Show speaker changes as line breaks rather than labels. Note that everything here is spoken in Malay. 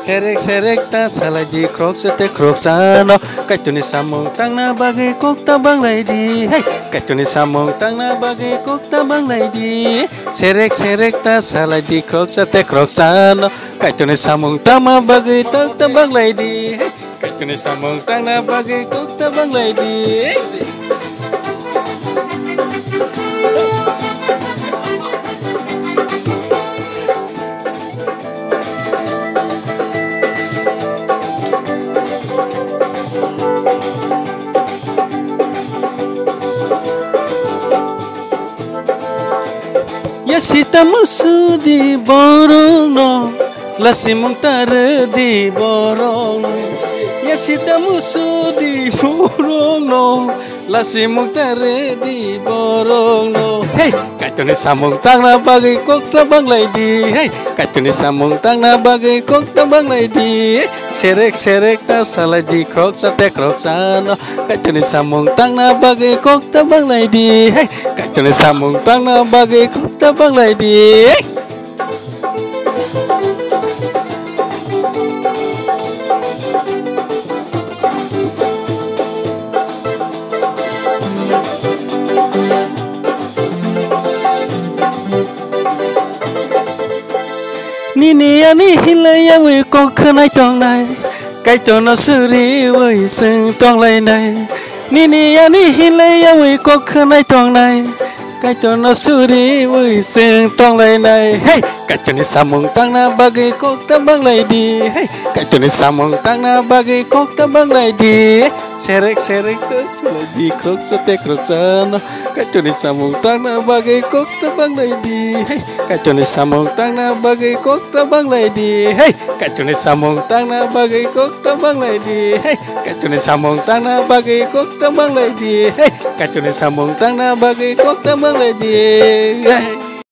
Serek-serek ta salaji krok sete krok sano kacuni samong tang na bagai kok tabang lady hey kacuni samong tang na bagai kok tabang lady serek-serek ta salaji krok sete krok sano kacuni samong tang na bagai kok tabang lady hey kacuni samong tang na bagai kok tabang lady Ya sita musuh di borong no, lasi mungtare di borong no. Ya sita musuh di borong no, lasi mungtare di borong no. Hey, kacuni samung tang na bagai kok tabang lady. Hey, kacuni samung tang na bagai kok tabang lady. Serek-serek ta salaji krok sate krok sano, kacuni samung tang na bagai kok tabang lady. Hey, kacuni samung tang na bagai kok tabang lady. Nini ani hilaya we kok khanai tong nai kai cho nó suri we sing tong lai nai Nini ani hilaya we kok khanai tong nai kai cho nó suri we sing tong lai nai hey kai cho ni samung tang na bagai kok tabang lai di hey kai cho ni samung tang na bagai kok tabang lai di serek-serek terus lagi krok sate krok sano kai cho ni samung tang na bagai kok tabang lai di hey kai cho ni samung tang na bagai kok tabang lai di hey kai cho ni samung tang na bagai kok tabang lai di hey kai cho ni samung tang na bagai kok tabang lai di hey kai cho ni samung tang na bagai kok tabang lai di hey